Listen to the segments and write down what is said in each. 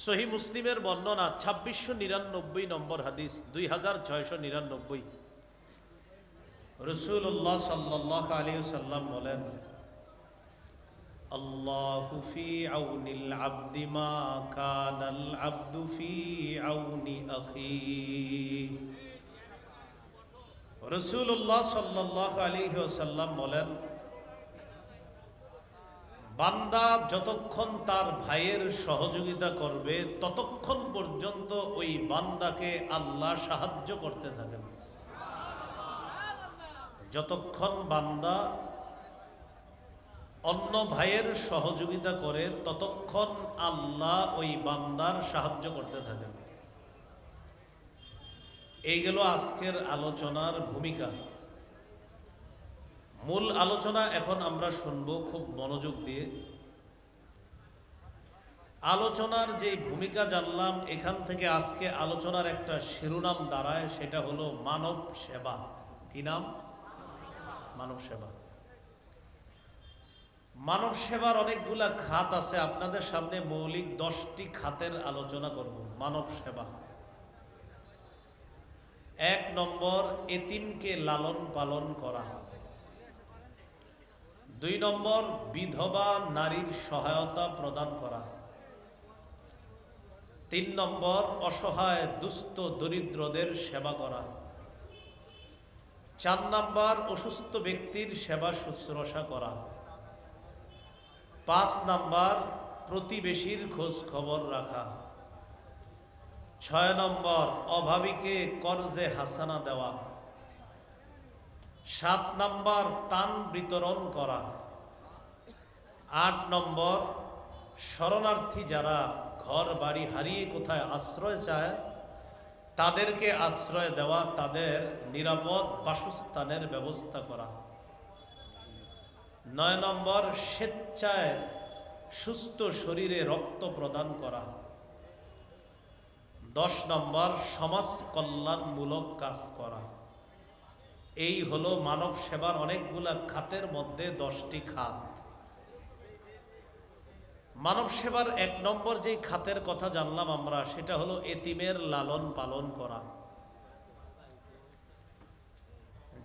সহি মুসলিমের বর্ণনা 2699 নম্বর হাদিস 2699। রাসূলুল্লাহ সাল্লাল্লাহু আলাইহি ওয়াসাল্লাম বলেন, আল্লাহু ফি আউনিল আবদি মা কানাল আবদু ফি আউনি আখিহি। রাসূলুল্লাহ সাল্লাল্লাহু আলাইহি ওয়াসাল্লাম বলেন, বান্দা যতক্ষণ তার ভাইয়ের সহযোগিতা করবে ততক্ষণ পর্যন্ত ওই বান্দাকে আল্লাহ সাহায্য করতে থাকেন। যতক্ষণ বান্দা অন্য ভাইয়ের সহযোগিতা করে ততক্ষণ আল্লাহ ওই বান্দার সাহায্য করতে থাকেন। এই গেল আজকের আলোচনার ভূমিকা। মূল আলোচনা এখন আমরা শুনব খুব মনোযোগ দিয়ে। আলোচনার যে ভূমিকা জানলাম, এখান থেকে আজকে আলোচনার একটা শিরোনাম দাঁড়ায়, সেটা হলো মানব সেবা। কি নাম? মানব সেবা। মানব সেবার অনেকগুলা খাত আছে। আপনাদের সামনে মৌলিক 10টি খাতের আলোচনা করব। মানব সেবা। 1 নম্বর, এতিমকে লালন পালন করা। 2 নম্বর, বিধবা নারীর সহায়তা প্রদান করা। 3 নম্বর, অসহায় দুস্থ দরিদ্রদের সেবা করা। 4 নম্বর, অসুস্থ ব্যক্তির সেবা শুশ্রূষা করা। 5 নম্বর, প্রতিবেশীর খোঁজ খবর রাখা। 6 নম্বর, অভাবীকে কর্জে হাসানা দেওয়া। 7 নম্বর, ত্রাণ বিতরণ করা। 8 নম্বর, শরণার্থী যারা ঘর বাড়ি হারিয়ে কোথায় আশ্রয় চায় তাদেরকে আশ্রয় দেওয়া, তাদের নিরাপদ বাসস্থানের ব্যবস্থা করা। 9 নম্বর, স্বেচ্ছায় সুস্থ শরীরে রক্ত প্রদান করা। 10 নম্বর, সমাজ কল্যাণমূলক কাজ করা। এই হলো মানব সেবার অনেকগুলা খাতের মধ্যে 10টি খাত। মানব সেবার 1 নম্বর যেই খাতের কথা জানলাম আমরা, সেটা হলো এতিমের লালন পালন করা।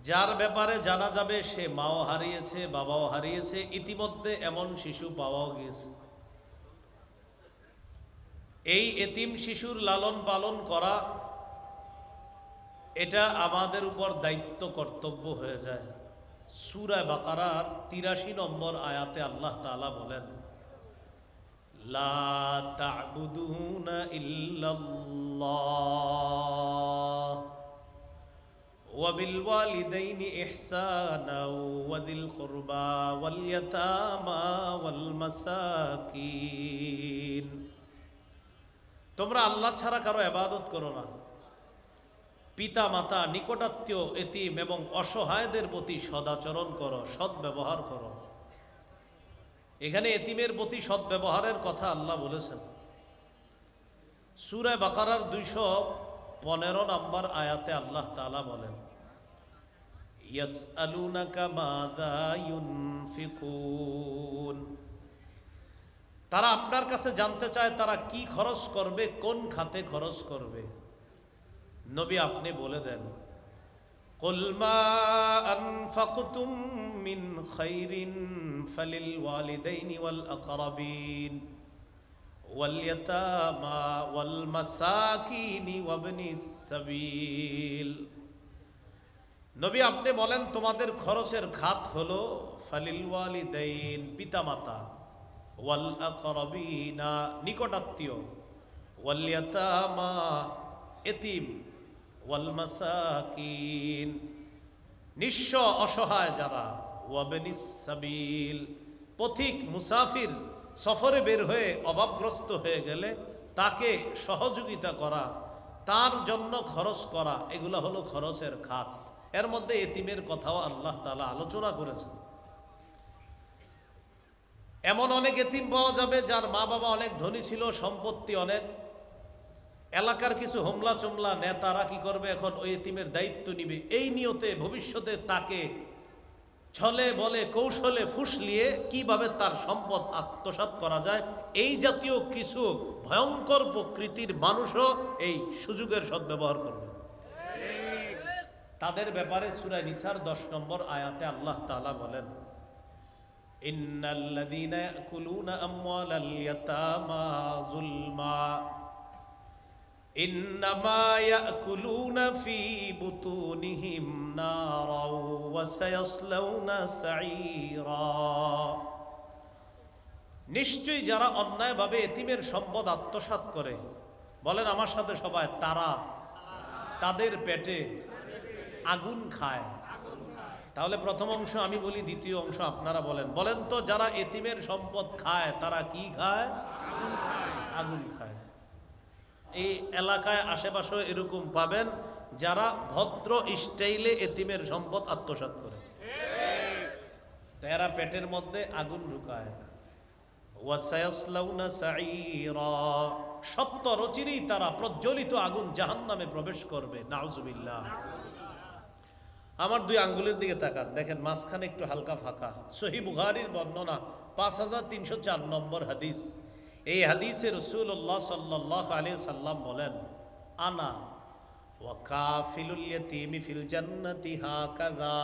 যার ব্যাপারে জানা যাবে সে মাও হারিয়েছে, বাবাও হারিয়েছে, ইতিমধ্যে এমন শিশু পাওয়াও গিয়েছে, এই এতিম শিশুর লালন পালন করা, এটা আমাদের উপর দায়িত্ব কর্তব্য হয়ে যায়। সূরা বাকারার 83 নম্বর আয়াতে আল্লাহ তাআলা বলেন, লা তা'বুদুনা ইল্লাল্লাহ ওয়া বিল ওয়ালিদাইনি ইহসানা ওয়া যিল কুরবা ওয়াল ইয়াতামা ওয়াল মাসাকিন। তোমরা আল্লাহ ছাড়া কারো ইবাদত করো না। পিতা মাতা, নিকটাত্মীয়, এতিম এবং অসহায়দের প্রতি সদাচরণ করো, সদ্ব্যবহার করো। এখানে এতিমের প্রতি সদ্ব্যবহারের কথা আল্লাহ বলেছেন। সূরা বাকারার 215 নম্বর আয়াতে আল্লাহ তাআলা বলেন, ইয়াসআলুনাকা মাযা ইউনফিকুন। তারা আপনার কাছে জানতে চায় তারা কি খরচ করবে, কোন খাতে খরচ করবে। নবী আপনি বলে দেন, কুল মা আনফাকতুম মিন খাইরিন ফালিল ওয়ালিদাইনি ওয়াল আকরাবিন ওয়াল ইয়াতামা ওয়াল মাসাকিনি ওয়াবনিস সাবিল। নবী আপনি বলেন তোমাদের খরচের খাত হলো ফালিল ওয়ালিদাইন, পিতামাতা, ওয়াল আকরাবিনা, নিকটাত্মীয়, ওয়াল ইয়াতামা, এতিম, ওয়াল মাসাকিন, নিঃস্ব অসহায় যারা, ওয়াবনিস সাবিল, পথিক মুসাফির সফরে বের হয়ে অভাবগ্রস্ত হয়ে গেলে তাকে সহযোগিতা করা, তার জন্য খরচ করা, এগুলো হলো খরচের খাত। এর মধ্যে এতিমের কথাও আল্লাহ তাআলা আলোচনা করেছেন। এমন অনেক এতিম পাওয়া যাবে যার মা বাবা অনেক ধনী ছিল, সম্পত্তি অনেক। এলাকার কিছু হোমলা চোমলা নেতারা কি করবে, এখন ওই এতিমের দায়িত্ব নিবে, এই নিয়তে ভবিষ্যতে তাকে ছলে বলে কৌশলে ফুসলিয়ে কিভাবে তার সম্পদ আত্মসাৎ করা যায়, এই জাতীয় কিছু ভয়ঙ্কর প্রকৃতির মানুষও এই সুযোগের সদ্ব্যবহার করবে। তাদের ব্যাপারে সূরা নিসার 10 নম্বর আয়াতে আল্লাহ তাআলা বলেন, ইন্নাল্লাযীনা ইয়াকুলুনা আমওয়ালাল ইয়াতামা যুলমা ইন্নামা ইয়াকুলুনা ফি বুতুনিহিম নারাও ওয়া সায়াসলাউনা সাঈরা। নিশ্চয়ই যারা অন্যায়ভাবে এতিমের সম্পদ আত্মসাৎ করে, বলেন আমার সাথে সবাই, তারা তাদের পেটে আগুন খায়। তাহলে প্রথম অংশ আমি বলি, দ্বিতীয় অংশ আপনারা বলেন। বলেন তো, যারা এতিমের সম্পদ খায় তারা কি খায়? আগুন খায়। এই এলাকায় আশেপাশেও এরকম পাবেন যারা ভদ্র স্টাইলে এতিমের সম্পদ আত্মসাৎ করে, এরা পেটের মধ্যে আগুন ঢুকায়। ওয়াসায়াসলাউনা সাঈরা, সত্য রচিরেই তারা প্রজ্বলিত আগুন জাহান্নামে প্রবেশ করবে। নাউজুবিল্লাহ। আমার দুই আঙ্গুলের দিকে তাকান, দেখেন মাঝখানে একটু হালকা ফাঁকা। সহিহ বুখারীর বর্ণনা 5304 নম্বর হাদিস। এই হাদিসে রাসূলুল্লাহ সাল্লাল্লাহু আলাইহি সাল্লাম বলেন, আনা ওয়া কাফিলুল ইয়াতীমি ফিল জান্নাতি হাকাযা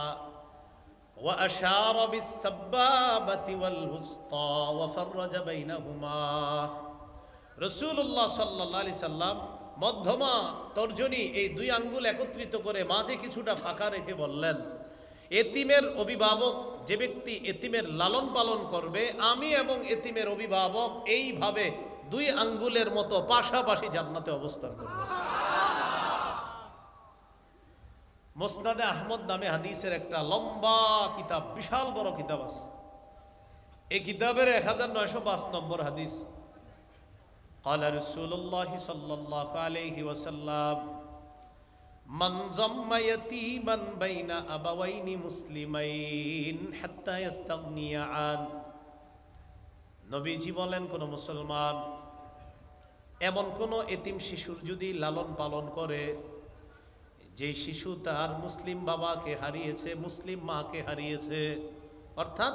ওয়া আশারা বিস সাব্বাবাতি ওয়াল উসতা ওয়া ফাররাজা বাইনাহুমা। রাসূলুল্লাহ সাল্লাল্লাহু আলাইহি সাল্লাম মধ্যমা তর্জনী এই দুই আঙ্গুল একত্রিত করে মাঝে কিছুটা ফাঁকা রেখে বললেন, এতিমের অভিভাবক যে ব্যক্তি এতিমের লালন পালন করবে, আমি এবং এতিমের অভিভাবক এইভাবে দুই আঙ্গুলের মতো পাশাপাশি জান্নাতে অবস্থান করবে। মুসনাদে আহমদ নামে হাদিসের একটা লম্বা কিতাব, বিশাল বড় কিতাব আছে। এই কিতাবের 1905 নম্বর হাদিস। قال رسول الله صلى الله عليه وسلم من ضم يتيما بين أبوين مسلمين حتى يستغني عنه। নবীজি বলেন, কোন মুসলমান এমন কোন এতিম শিশুর যদি লালন পালন করে, যে শিশু তার মুসলিম বাবাকে হারিয়েছে, মুসলিম মাকে হারিয়েছে, অর্থাৎ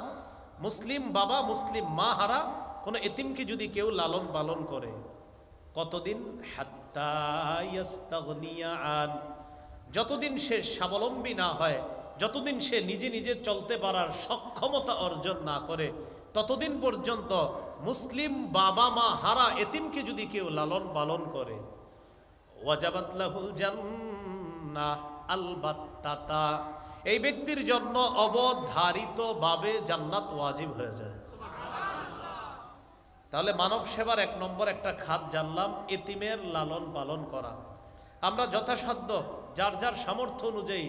মুসলিম বাবা মুসলিম মা হারা কোন এতিমকে যদি কেউ লালন পালন করে, কতদিন? হাত্তা ইয়াস্তাগনিয়া আন, যতদিন সে স্বাবলম্বী না হয়, যতদিন সে নিজে নিজে চলতে পারার সক্ষমতা অর্জন না করে, ততদিন পর্যন্ত মুসলিম বাবা মা হারা এতিমকে যদি কেউ লালন পালন করে, ওয়াজাবাত লাহুল জান্নাহ আলবাত্তাতা, এই ব্যক্তির জন্য অবধারিতভাবে জান্নাত ওয়াজিব হয়ে যায়। তাহলে মানব সেবার 1 নম্বর একটা খাত জানলাম, এতিমের লালন পালন করা। আমরা যথাসাধ্য যার যার সামর্থ্য অনুযায়ী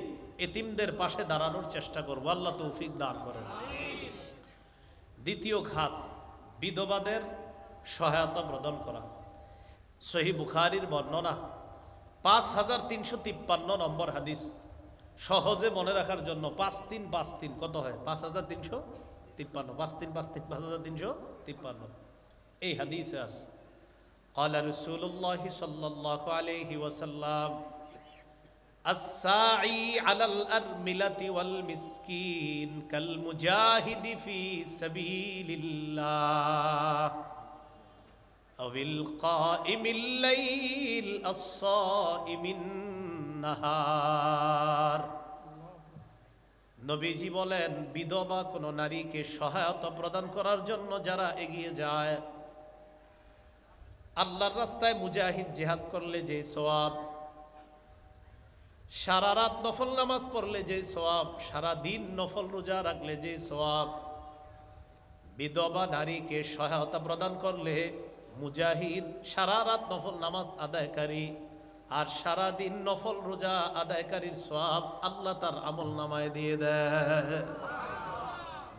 এতিমদের পাশে দাঁড়ানোর চেষ্টা করব, আল্লাহ তৌফিক দান করেন। দ্বিতীয় খাত, বিধবাদের সহায়তা প্রদান করা। সহিহ বুখারীর বর্ণনা 5353 নম্বর হাদিস। সহজে মনে রাখার জন্য 5353 কত হয়? 5353, 5353 5353। এই হাদিসে আছে, قال رسول الله صلى الله عليه وسلم الساعي على الأرملة والمسكين كالمجاهد في سبيل الله أو القائم الليل الصائم النهار। নবীজি বলেন, বিধবা কোন নারীকে সহায়তা প্রদান করার জন্য যারা এগিয়ে যায়, আল্লাহর রাস্তায় মুজাহিদ জিহাদ করলে যে সওয়াব, সারা রাত নফল নামাজ পড়লে যে সওয়াব, সারা দিন নফল রোজা রাখলে যে সওয়াব, বিধবা নারীকে সহায়তা প্রদান করলে মুজাহিদ সারা রাত নফল নামাজ আদায়কারী আর সারা দিন নফল রোজা আদায়কারীর সওয়াব আল্লাহ তার আমল নামায় দিয়ে দেয়।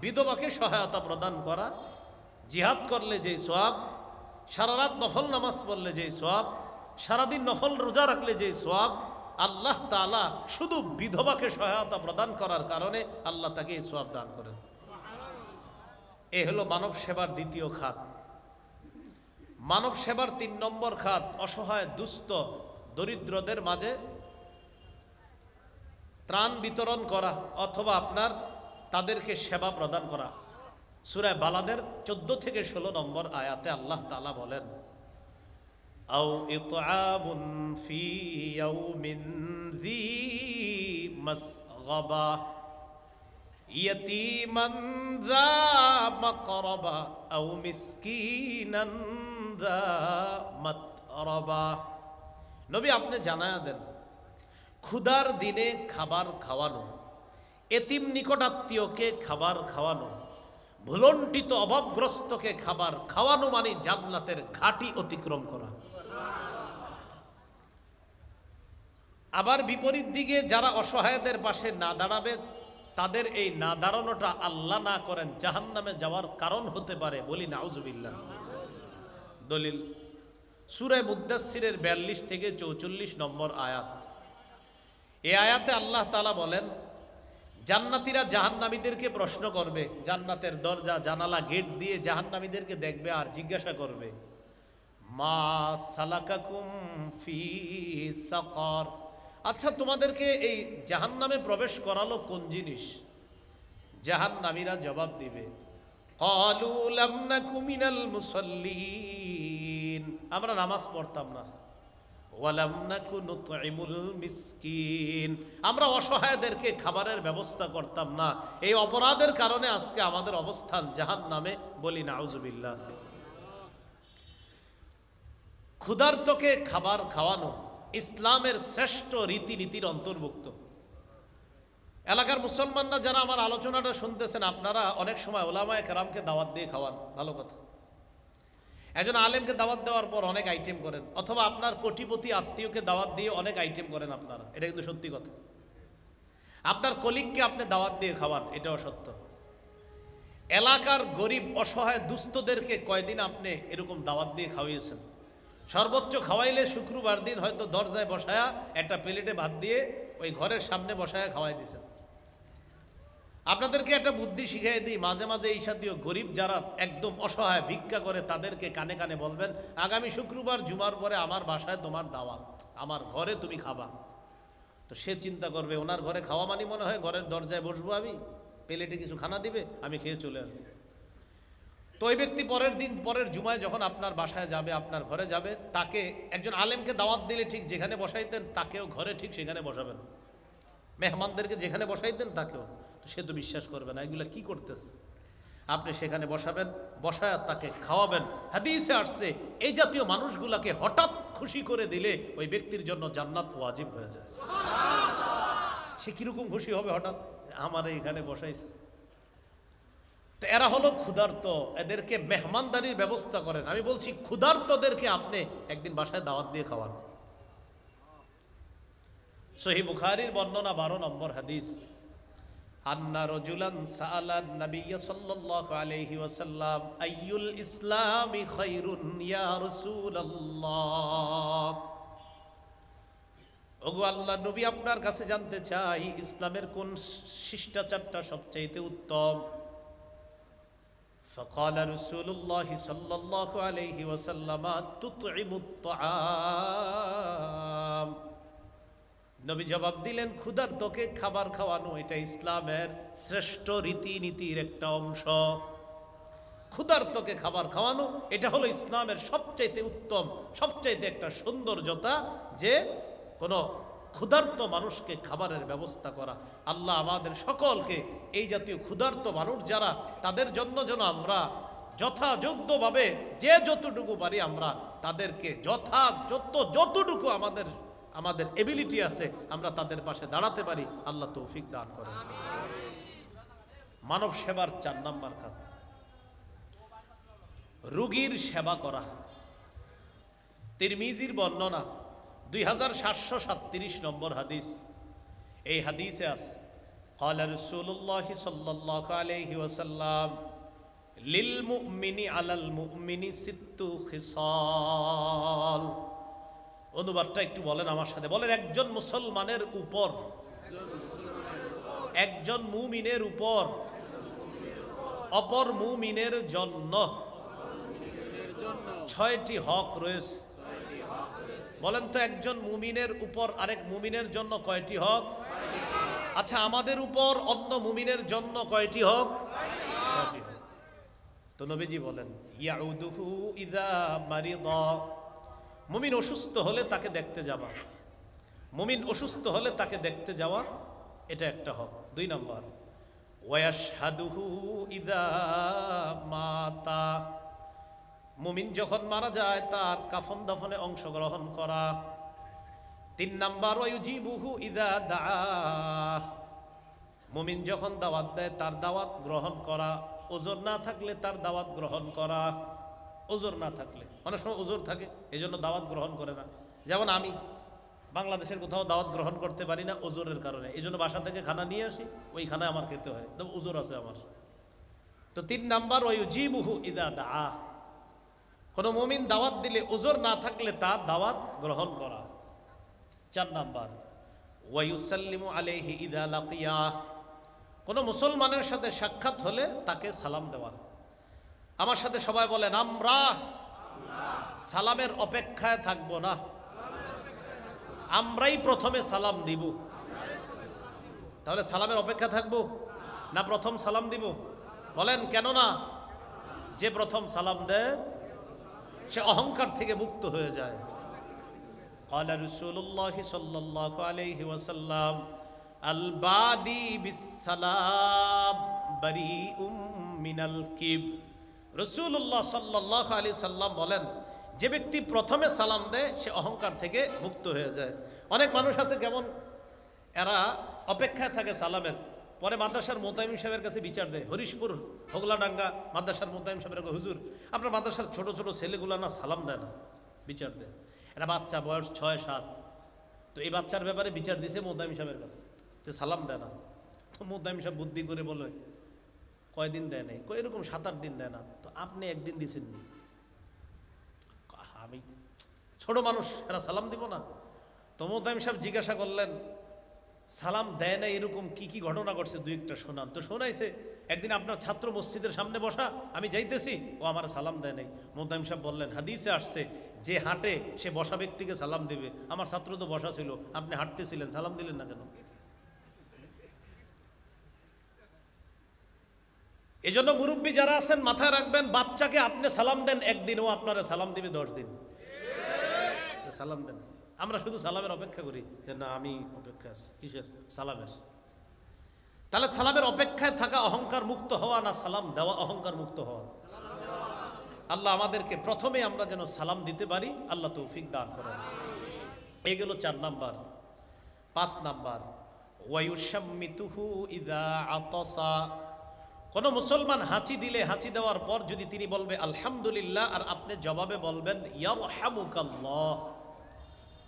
বিধবাকে সহায়তা প্রদান করা, জিহাদ করলে যে সওয়াব, সারা রাত নফল নামাজ পড়লে যে সওয়াব, সারাদিন নফল রোজা রাখলে যে সওয়াব, আল্লাহ তাআলা শুধু বিধবাকে সহায়তা প্রদান করার কারণে আল্লাহ তাকে এই সওয়াব দান করেন। এ হলো মানব সেবার দ্বিতীয় খাত। মানব সেবার 3 নম্বর খাত, অসহায় দুস্থ দরিদ্রদের মাঝে ত্রাণ বিতরণ করা, অথবা আপনার তাদেরকে সেবা প্রদান করা। সূরা বালাদের 14 থেকে 16 নম্বর আয়াতে আল্লাহ তাআলা বলেন, আও ইতআমুন ফি ইয়াউমিন যী মাসগাবা ইয়াতীমান যা মাকরাবা আও মিসকিনান যা মাতরাবা। নবী আপনি জানায়া দেন, ক্ষুধার দিনে খাবার খাওয়ানো, এতিম নিকটাত্মীয়কে খাবার খাওয়ানো, ভুলন্টিত অভাবগ্রস্তকে খাবার খাওয়ানো মানে জান্নাতের ঘাটি অতিক্রম করা। আবার বিপরীত দিকে যারা অসহায়দের পাশে না দাঁড়াবে, তাদের এই না দাঁড়ানোটা আল্লাহ না করেন জাহান্নামে যাওয়ার কারণ হতে পারে, বলি নাউজুবিল্লাহ। দলিল সূরা মুদ্দাসসিরের 42 থেকে 44 নম্বর আয়াত। এই আয়াতে আল্লাহ তাআলা বলেন, জান্নাতীরা জাহান্নামীদেরকে প্রশ্ন করবে, জান্নাতের দরজা জানালা গেট দিয়ে জাহান্নামীদেরকে দেখবে আর জিজ্ঞাসা করবে, মা সালাকাকুম ফি সাকার, আচ্ছা তোমাদেরকে এই জাহান্নামে প্রবেশ করালো কোন জিনিস? জাহান্নামীরা জবাব দিবে, ক্বালু লাম নাকু মিনাল মুসাল্লিন, আমরা নামাজ পড়তাম না, ওয়ালাম নাকু নুতঈমুল মিসকিন, আমরা অসহায়দেরকে খাবারের ব্যবস্থা করতাম না। এই অপরাধের কারণে আজকে আমাদের অবস্থান জাহান্নামে, বলি নাউজুবিল্লাহ। ক্ষুধার্তকে খাবার খাওয়ানো ইসলামের শ্রেষ্ঠ রীতিনীতির অন্তর্ভুক্ত। এলাকার মুসলমানরা যারা আমার আলোচনাটা শুনতেছেন, আপনারা অনেক সময় ওলামায়ে কেরামকে দাওয়াত দিয়ে খাওয়ান, ভালো কথা। একজন আলেমকে দাওয়াত দেওয়ার পর অনেক আইটেম করেন, অথবা আপনার কোটিপতি আত্মীয়কে দাওয়াত দিয়ে অনেক আইটেম করেন আপনারা, এটা কিন্তু সত্যি কথা। আপনার কলিগকে আপনি দাওয়াত দিয়ে খাওয়ান, এটাও সত্য। এলাকার গরিব অসহায় দুস্থদেরকে কয়দিন আপনি এরকম দাওয়াত দিয়ে খাওয়িয়েছেন? সর্বোচ্চ খাওয়াইলে শুক্রবার দিন হয়তো দরজায় বসায়া একটা প্লেটে ভাত দিয়ে ওই ঘরের সামনে বসায়া খাওয়াই দিয়েছেন। আপনাদেরকে একটা বুদ্ধি শিখিয়ে দিই, মাঝে মাঝে এই জাতীয় গরিব যারা একদম অসহায় ভিক্ষা করে তাদেরকে কানে কানে বলবেন, আগামী শুক্রবার জুমার পরে আমার বাসায় তোমার দাওয়াত, আমার ঘরে তুমি খাবা। তো সে চিন্তা করবে, ওনার ঘরে খাওয়া মানে মনে হয় ঘরের দরজায় বসবো আমি, প্লেটে কিছু খানা দিবে, আমি খেয়ে চলে আসবো। তো ওই ব্যক্তি পরের দিন পরের জুমায় যখন আপনার বাসায় যাবে, আপনার ঘরে যাবে, তাকে একজন আলেমকে দাওয়াত দিলে ঠিক যেখানে বসাইতেন তাকেও ঘরে ঠিক সেখানে বসাবেন, মেহমানদেরকে যেখানে বসাইতেন তাকেও। তো সে তো বিশ্বাস করবে না, এগুলো কি করতেছে। আপনি সেখানে বসাবেন, বসায় তাকে খাওয়াবেন। হাদিসে আসছে এই জাতীয় মানুষগুলাকে হঠাৎ খুশি করে দিলে ওই ব্যক্তির জন্য জান্নাত ওয়াজিব হয়ে যায়। সে কিরকম খুশি হবে, হঠাৎ আমার এখানে বসাইছে। তো এরা হলো ক্ষুধার্ত, এদেরকে মেহমানদারির ব্যবস্থা করেন। আমি বলছি ক্ষুধার্তদেরকে আপনি একদিন বাসায় দাওয়াত দিয়ে খাওয়ান। সহিহ বুখারীর বর্ণনা 12 নম্বর হাদিস, আন্না রাজুলান সাআলান নবী সাল্লাল্লাহু আলাইহি ওয়াসাল্লাম আইয়ুল ইসলামি খায়রুন ইয়া রাসূলুল্লাহ, ওগো আল্লাহর নবী আপনার কাছে জানতে চাই ইসলামের কোন শিষ্টাচারটা সবচেয়ে উত্তম। فقال رسول الله صلى الله عليه وسلم تطعم الطعام, নবী জবাব দিলেন ক্ষুধার্তকে খাবার খাওয়ানো এটা ইসলামের শ্রেষ্ঠ রীতিনীতির একটা অংশ। ক্ষুধার্তকে খাবার খাওয়ানো এটা হলো ইসলামের সবচাইতে উত্তম, সবচাইতে একটা সৌন্দর্যতা, যে কোনো ক্ষুধার্ত মানুষকে খাবারের ব্যবস্থা করা। আল্লাহ আমাদের সকলকে এই জাতীয় ক্ষুধার্ত মানুষ যারা, তাদের জন্য যেন আমরা যথাযোগ্যভাবে যে যতটুকু পারি আমরা তাদেরকে যতটুকু আমাদের এবিলিটি আছে আমরা তাদের পাশে দাঁড়াতে পারি। আল্লাহ তৌফিক দান করেন। মানব সেবার 4 নাম্বার খাত, রোগীর সেবা করা। তিরমিজির বর্ণনা 2737 নম্বর হাদিস। এই হাদিসে আছে, قال رسول الله صلى الله عليه وسلم للمؤمن على المؤمن 6 খিসাল। অনুবাদটা একটু বলেন আমার সাথে, বলেন একজন মুসলমানের উপর, একজন মুমিনের উপর অপর মুমিনের জন্য 6টি হক রয়েছে। বলেন তো একজন মুমিনের উপর আরেক মুমিনের জন্য কয়টি হক? আচ্ছা, আমাদের উপর অন্য মুমিনের জন্য কয়টি হক? ছয়টি হক। তো নবীজি বলেন ইয়াউদুহু ইযা মারিদা, মুমিন অসুস্থ হলে তাকে দেখতে যাওয়া, মুমিন অসুস্থ হলে তাকে দেখতে যাওয়া, এটা একটা হক। 2 নম্বর ওয়াশহাদুহু ইযা মাতা, মুমিন যখন মারা যায় তার কাফন দাফনে অংশগ্রহণ করা। 3 নম্বর ওয়ায়ুজিবুহু ইযা দাআ, মুমিন যখন দাওয়াত দেয় তার দাওয়াত গ্রহণ করা, ওজর না থাকলে তার দাওয়াত গ্রহণ করা। ওজর না থাকলে, অনেক সময় ওজর থাকে এই জন্য দাওয়াত গ্রহণ করে না। যেমন আমি বাংলাদেশের কোথাও দাওয়াত গ্রহণ করতে পারি না ওজরের কারণে, এই জন্য বাসা থেকে খানা নিয়ে আসি, ওই খানায় আমার খেতে হয়, ওজর আছে আমার। তো 3 নাম্বার ওয়ায়ুজিবুহু ইযা দাআ, কোন মুমিন দাওয়াত দিলে ওজর না থাকলে তার দাওয়াত গ্রহণ করা। 4 নাম্বার ওয়ায়ুসাল্লিমু আলাইহি ইযা লাকিয়া, কোন মুসলমানের সাথে সাক্ষাৎ হলে তাকে সালাম দেওয়া। আমার সাথে সবাই বলেন আমরা সালামের অপেক্ষায় থাকবো না, আমরাই প্রথমে সালাম দিব। তাহলে সালামের অপেক্ষা থাকবো না প্রথম সালাম দিব? বলেন কেন না? যে প্রথম সালাম দেয় সে অহংকার থেকে মুক্ত হয়ে যায়। قال رسول الله صلى الله عليه وسلم البادي بالسلام بريء من الكبر, রাসূলুল্লাহ সাল্লাল্লাহু আলাইহি সাল্লাম বলেন যে ব্যক্তি প্রথমে সালাম দেয় সে অহংকার থেকে মুক্ত হয়ে যায়। অনেক মানুষ আছে কেমন, এরা অপেক্ষায় থাকে সালামের, পরে মাদ্রাসার মোতায়েম সাহেবের কাছে বিচার দেয়। হরিশপুর হোগলাডাঙ্গা মাদ্রাসার মোতায়েম সাহেবের কাছে, হুজুর আপনার মাদ্রাসার ছোট ছোট ছেলেগুলো না সালাম দেয় না, বিচার দেয়। এটা বাচ্চা, বয়স 6-7, তো এই বাচ্চার ব্যাপারে বিচার দিছে মোতায়েম সাহেবের কাছে যে সালাম দেয় না। তো মোতায়েম সাহেব বুদ্ধি করে বলে কয়দিন দেয় নাই, এরকম 7-8 দিন দেয় না, তো আপনি একদিন দিছেননি। আমি ছোট মানুষ, এরা সালাম দিব না? তো মোতায়েম সাহেব জিজ্ঞাসা করলেন সালাম দেয় না এরকম কি কি ঘটনা ঘটছে 2-1টা শোনান। তো শোনাইছে একদিন আপনার ছাত্র মসজিদের সামনে বসা, আমি যাইতেছি, ও আমার সালাম দেয় নাই। মোতায়েম সাহেব বললেন হাদিসে আসছে যে হাঁটে সে বসা ব্যক্তিকে সালাম দেবে, আমার ছাত্র তো বসা ছিল, আপনি হাঁটতেছিলেন, সালাম দিলেন না কেন? এই জন্য মুরব্বী যারা আছেন মাথায় রাখবেন, বাচ্চাকে আপনি সালাম দেন একদিন, ও আপনারা সালাম দিবে 10 দিন। সালাম দেন, আমরা শুধু সালামের অপেক্ষা করি যে না আমি অপেক্ষা আছি কিসের? সালামের। তাহলে সালামের অপেক্ষায় থাকা অহংকার মুক্ত হওয়া না সালাম দেওয়া অহংকার মুক্ত হওয়া? আল্লাহ আমাদেরকে প্রথমে আমরা যেন সালাম দিতে পারি, আল্লাহ তৌফিক দান করেন। এই গেল 4 নাম্বার। 5 নাম্বার ওয়ায়ুশাম্মিতুহু ইযা আতাসা, কোন মুসলমান হাঁচি দিলে হাঁচি দেওয়ার পর যদি তিনি বলবে আলহামদুলিল্লাহ আর আপনি জবাবে বলবেন ইয়ারহামুকাল্লাহ,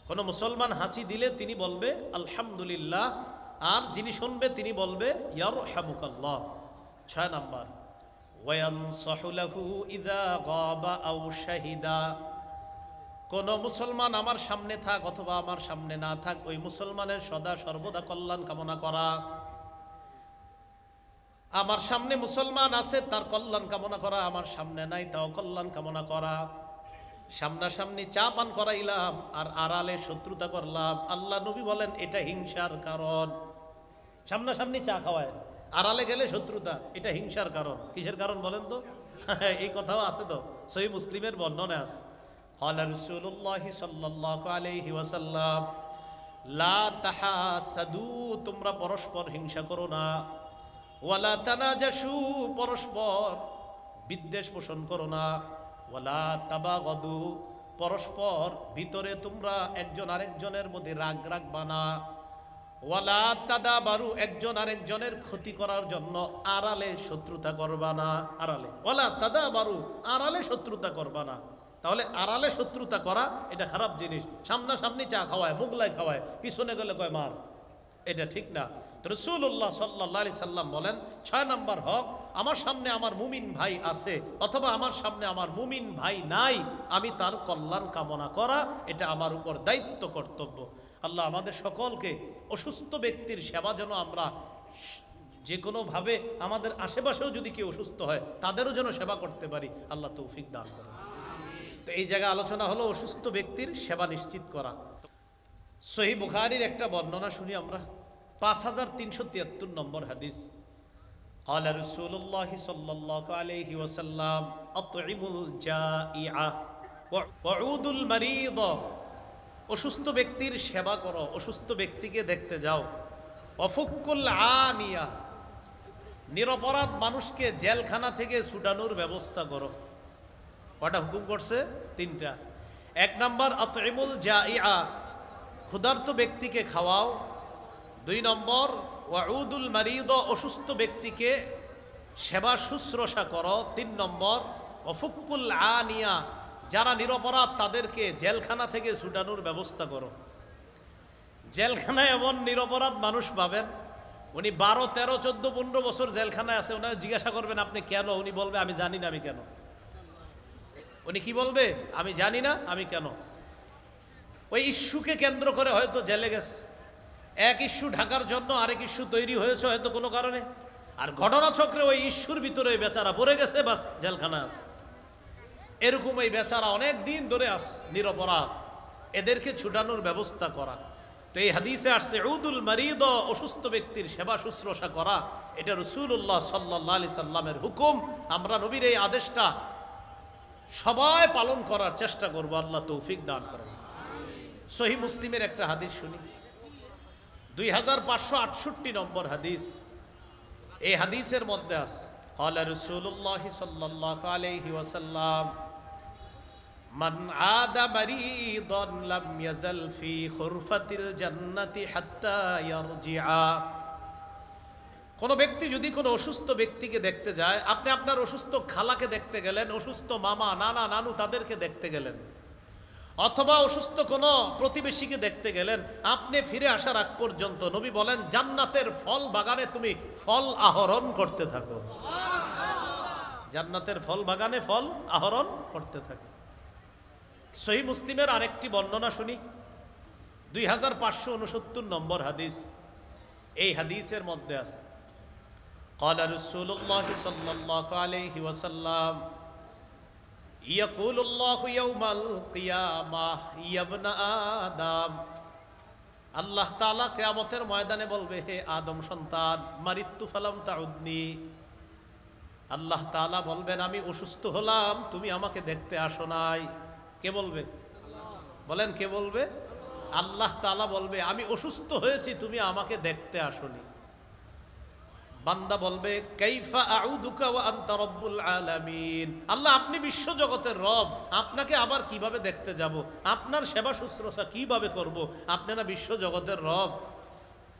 কোন মুসলমান হাঁচি দিলে তিনি বলবে আলহামদুলিল্লাহ আর যিনি শুনবে তিনি বলবে ইয়ারহামুকাল্লাহ। 6 নাম্বার ওয়ায়ানসাহু লাহু ইযা গাবা আও শাহিদা, কোন মুসলমান আমার সামনে থাক অথবা আমার সামনে না থাক ওই মুসলমানের সদা সর্বদা কল্যাণ কামনা করা। আমার সামনে মুসলমান আছে তার কল্যাণ কামনা করা, আমার সামনে নাই তাও কল্যাণ কামনা করা। সামনাসামনি চা পান করাইলাম আর আড়ালে শত্রুতা করলাম, আল্লাহ নবী বলেন এটা হিংসার কারণ। সামনাসামনি চা খাওয়ায়, আড়ালে গেলে শত্রুতা, এটা হিংসার কারণ। কিসের কারণ বলেন তো? এই কথাও আছে তো, সহিহ মুসলিমের বর্ণনা আছে। ক্বালা রাসূলুল্লাহি সাল্লাল্লাহু আলাইহি ওয়াসাল্লাম লা তাহাসাদু, তোমরা পরস্পর হিংসা করো না। ওয়ালা তানাজাসু, পরস্পর বিদ্বেষ পোষণ করো না। ওয়ালা তাবাগাদু, পরস্পর ভিতরে তোমরা একজন আরেকজনের মধ্যে রাগ রাখবা না। ওয়ালা তাদাবারু, একজন আরেকজনের ক্ষতি করার জন্য আড়ালে শত্রুতা করবা না। আড়ালে, ওয়ালা তাদাবারু, আড়ালে শত্রুতা করবা না। তাহলে আড়ালে শত্রুতা করা এটা খারাপ জিনিস। সামনাসামনি চা খাওয়ায়, মোগলাই খাওয়ায়, পিছনে গেলে কয় মার, এটা ঠিক না। রাসূলুল্লাহ সাল্লাল্লাহু আলাইহি সাল্লাম বলেন 6 নাম্বার হক, আমার সামনে আমার মুমিন ভাই আছে অথবা আমার সামনে আমার মুমিন ভাই নাই, আমি তার কল্যাণ কামনা করা এটা আমার উপর দায়িত্ব, কর্তব্য। আল্লাহ আমাদের সকলকে অসুস্থ ব্যক্তির সেবা যেন আমরা যে কোনোভাবে, আমাদের আশেপাশেও যদি কেউ অসুস্থ হয় তাদেরও যেন সেবা করতে পারি, আল্লাহ তৌফিক দান করেন। তো এই জায়গায় আলোচনা হলো অসুস্থ ব্যক্তির সেবা নিশ্চিত করা। সহিহ বুখারীর একটা বর্ণনা শুনি আমরা। 5373 নম্বর হাদিস। قال رسول الله صلى الله عليه وسلم اطعموا الجائع وعودوا المريض। অসুস্থ ব্যক্তির সেবা করো, অসুস্থ ব্যক্তিকে দেখতে যাও। অফুকুল আনিয়া, নিরপরাধ মানুষকে জেলখানা থেকে ছুটানোর ব্যবস্থা করো। কটা হুকুম করছে? তিনটা। এক নাম্বার আতইমুল জাইআ, ক্ষুধার্ত ব্যক্তিকে খাওয়াও। দুই নম্বর ওয়াউদুল মারিদ, অসুস্থ ব্যক্তিকে সেবা শুশ্রূষা করো। তিন নম্বর অফুকুল আনিয়া, যারা নিরপরাধ তাদেরকে জেলখানা থেকে ছুটানোর ব্যবস্থা করো। জেলখানায় এমন নিরপরাধ মানুষ পাবেন, উনি 12, 13, 14, 15 বছর জেলখানায় আছে। ওনারা জিজ্ঞাসা করবেন আপনি কেন? উনি বলবে আমি জানি না আমি কেন। উনি কি বলবে? আমি জানি না আমি কেন। ওই ইস্যুকে কেন্দ্র করে হয়তো জেলে গেছে। এক ইস্যু ঢাকার জন্য আরেক ইস্যু তৈরি হয়েছে হয়তো কোনো কারণে, আর ঘটনাচক্রে ওই ইস্যুর ভিতরে ওই বেচারা পড়ে গেছে, বাস জেলখানা আছে। এরকম এই বেচারা অনেক দিন ধরে আস নিরপরাধ, এদেরকে ছুটানোর ব্যবস্থা করা। তো এই হাদিসে আসছে উদুল মারিদ, অসুস্থ ব্যক্তির সেবা শুশ্রূষা করা। এটা রাসূলুল্লাহ সাল্লাল্লাহু আলাইহি সাল্লামের হুকুম। আমরা নবীর এই আদেশটা সবাই পালন করার চেষ্টা করব, আল্লাহ তৌফিক দান করেন। সহিহ মুসলিমের একটা হাদিস শুনি, 2568 নম্বর হাদিস। এই হাদিসের মধ্যে আছে قال رسول الله صلى الله عليه وسلم من عاد مريضا لم يزل في خرفة الجنة حتى يرجع। কোন ব্যক্তি যদি কোনো অসুস্থ ব্যক্তিকে দেখতে যায়, আপনি আপনার অসুস্থ খালাকে দেখতে গেলেন, অসুস্থ মামা, নানা, নানু তাদেরকে দেখতে গেলেন, অথবা অসুস্থ কোনো প্রতিবেশীকে দেখতে গেলেন, আপনি ফিরে আসার আগ পর্যন্ত নবী বলেন জান্নাতের ফল বাগানে তুমি ফল আহরণ করতে থাকো। জান্নাতের ফল বাগানে ফল আহরণ করতে থাকো। সহিহ মুসলিমের আরেকটি বর্ণনা শুনি, 2569 নম্বর হাদিস। এই হাদিসের মধ্যে আছে قال رسول الله صلى الله عليه وسلم يقول الله يوم القيامة يا ابن آدم। আল্লাহ তাআলা কিয়ামতের ময়দানে বলবে, হে আদম সন্তান, মারিতু ফালাম তাউদনি। আল্লাহ তাআলা বলবেন আমি অসুস্থ হলাম, তুমি আমাকে দেখতে আসো নাই। কে বলবে? বলেন কে বলবে? আল্লাহ তাআলা বলবে আমি অসুস্থ হয়েছি, তুমি আমাকে দেখতে আসোনি। বান্দা বলবে কাইফা আউদুকা ওয়া আনতা রব্বুল আলামিন। আল্লাহ আপনি বিশ্ব জগতের রব, আপনাকে আবার কিভাবে দেখতে যাব? আপনার সেবা শুশ্রূষা কিভাবে করব? আপনি না বিশ্ব জগতের রব।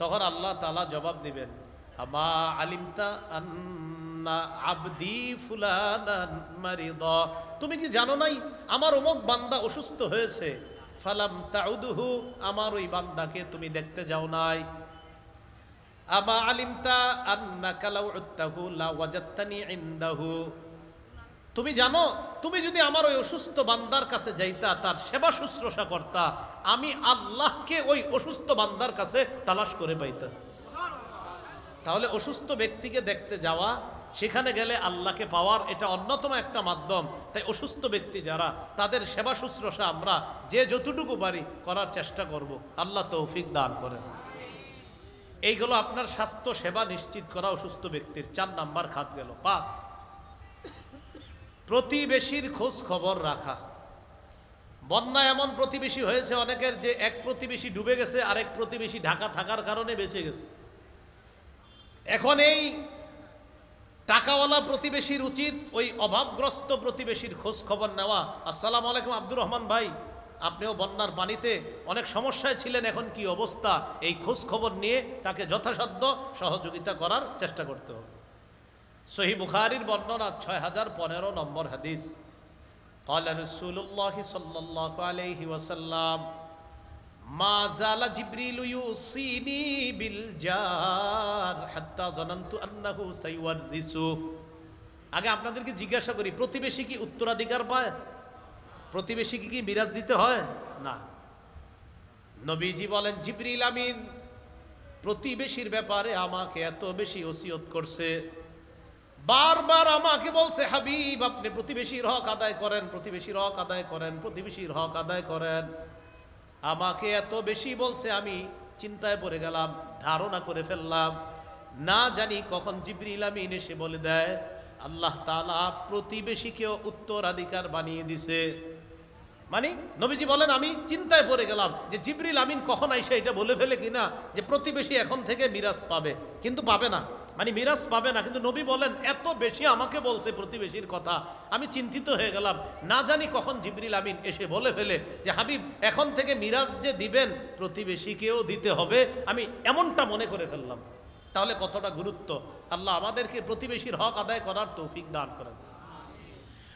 তখন আল্লাহ তাআলা জবাব দিবেন আমা আলিমতা আন্না আবদি ফুলানান মারিদা। তুমি কি জানো নাই আমার অমুক বান্দা অসুস্থ হয়েছে? ফালাম তাউদুহু, আমার ওই বান্দাকে তুমি দেখতে যাও নাই। আমা আলিমতা আন্নাকা লাউ উত্তাহু লা ওয়াজাদতানি ইনদাহু। তুমি জানো তুমি যদি আমার ওই অসুস্থ বান্দার কাছে যাইতা, তার সেবা শুশ্রূষা করতা, আমি আল্লাহকে ওই অসুস্থ বান্দার কাছে তালাশ করে পাইতাম। তাহলে অসুস্থ ব্যক্তিকে দেখতে যাওয়া, সেখানে গেলে আল্লাহকে পাওয়ার এটা অন্যতম একটা মাধ্যম। তাই অসুস্থ ব্যক্তি যারা, তাদের সেবা শুশ্রূষা আমরা যে যতটুকু পারি করার চেষ্টা করব। আল্লাহ তৌফিক দান করেন। এইগুলো আপনার স্বাস্থ্য সেবা নিশ্চিত করা অসুস্থ ব্যক্তির 4 নাম্বার খাত গেল। 5, প্রতিবেশীর খোঁজ খবর রাখা। বন্যা এমন প্রতিবেশী হয়েছে অনেকের যে এক প্রতিবেশী ডুবে গেছে, আরেক প্রতিবেশী ঢাকা থাকার কারণে বেঁচে গেছে। এখন এই টাকাওয়ালা প্রতিবেশীর উচিত ওই অভাবগ্রস্ত প্রতিবেশীর খোঁজ খবর নেওয়া। আসসালামু আলাইকুম আব্দুর রহমান ভাই, আপনিও বন্যার পানিতে অনেক সমস্যায় ছিলেন, এখন কি অবস্থা? এই খোঁজ খবর নিয়ে তাকে যথাসাধ্য সহযোগিতা করার চেষ্টা করতে হবে। সহিহ বুখারীর বর্ণনা 6015 নম্বর হাদিস। قال رسول الله صلى الله عليه وسلم ما زال جبريل يوصيني بالجار حتى ظننت انه سيورثه। আগে আপনাদেরকে জিজ্ঞাসা করি, প্রতিবেশী কি উত্তরাধিকার পায়? প্রতিবেশীকে কি মিরাজ দিতে হয়? না। নবীজি বলেন জিবরিল আমিন প্রতিবেশীর ব্যাপারে আমাকে এত বেশি ওসিয়ত করছে, বারবার আমাকে বলছে হাবিব আপনি প্রতিবেশীর হক আদায় করেন, প্রতিবেশীর হক আদায় করেন, প্রতিবেশীর হক আদায় করেন। আমাকে এত বেশি বলছে, আমি চিন্তায় পড়ে গেলাম, ধারণা করে ফেললাম, না জানি কখন জিবরিল আমিন এসে বলে দেয় আল্লাহ তাআলা প্রতিবেশীকেও উত্তরাধিকার বানিয়ে দিছে। মানে নবীজি বলেন আমি চিন্তায় পড়ে গেলাম যে জিবরিল আমিন কখন আইসা এটা বলে ফেলে কিনা যে প্রতিবেশী এখন থেকে মিরাজ পাবে, কিন্তু পাবে না, মানে মিরাজ পাবে না। কিন্তু নবী বলেন এত বেশি আমাকে বলছে প্রতিবেশীর কথা, আমি চিন্তিত হয়ে গেলাম, না জানি কখন জিবরিল আমিন এসে বলে ফেলে যে হাবিব এখন থেকে মিরাজ যে দিবেন প্রতিবেশীকেও দিতে হবে, আমি এমনটা মনে করে ফেললাম। তাহলে কতটা গুরুত্ব! আল্লাহ আমাদেরকে প্রতিবেশীর হক আদায় করার তৌফিক দান করেন।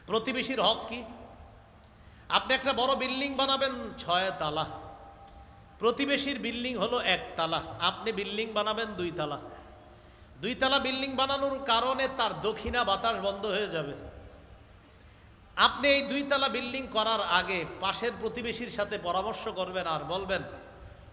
প্রতিবেশীর হক কি? আপনি একটা বড় বিল্ডিং বানাবেন 6 তালা, প্রতিবেশীর বিল্ডিং হলো 1 তালা, আপনি বিল্ডিং বানাবেন 2 তালা। 2 তালা বিল্ডিং বানানোর কারণে তার দক্ষিণা বাতাস বন্ধ হয়ে যাবে। আপনি এই 2 তালা বিল্ডিং করার আগে পাশের প্রতিবেশীর সাথে পরামর্শ করবেন আর বলবেন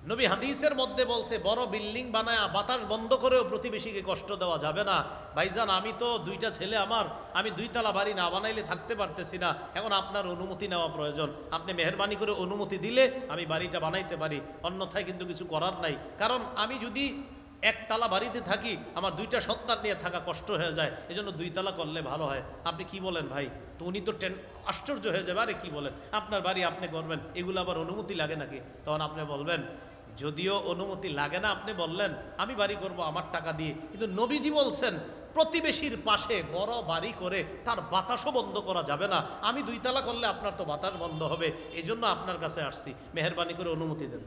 নবী হাদিসের মধ্যে বলছে বড় বিল্ডিং বানায় বাতাস বন্ধ করেও প্রতিবেশীকে কষ্ট দেওয়া যাবে না। ভাইজান আমি তো 2টা ছেলে আমার, আমি 2 তালা বাড়ি না বানাইলে থাকতে পারতেছি না, এখন আপনার অনুমতি নেওয়া প্রয়োজন, আপনি মেহেরবানি করে অনুমতি দিলে আমি বাড়িটা বানাইতে পারি, অন্যথায় কিন্তু কিছু করার নাই। কারণ আমি যদি 1 তালা বাড়িতে থাকি আমার 2টা সন্তান নিয়ে থাকা কষ্ট হয়ে যায়, এজন্য 2 তালা করলে ভালো হয়। আপনি কি বলেন ভাই? তো উনি তো আশ্চর্য হয়ে যাবে, আরে কি বলেন, আপনার বাড়ি আপনি করবেন, এগুলো আবার অনুমতি লাগে নাকি? তখন আপনি বলবেন যদিও অনুমতি লাগে না, আপনি বললেন আমি বাড়ি করব আমার টাকা দিয়ে, কিন্তু নবীজি বলছেন প্রতিবেশীর পাশে বড় বাড়ি করে তার বাতাসও বন্ধ করা যাবে না, আমি 2 তালা করলে আপনার তো বাতাস বন্ধ হবে, এজন্য আপনার কাছে আসছি, মেহেরবানি করে অনুমতি দেন।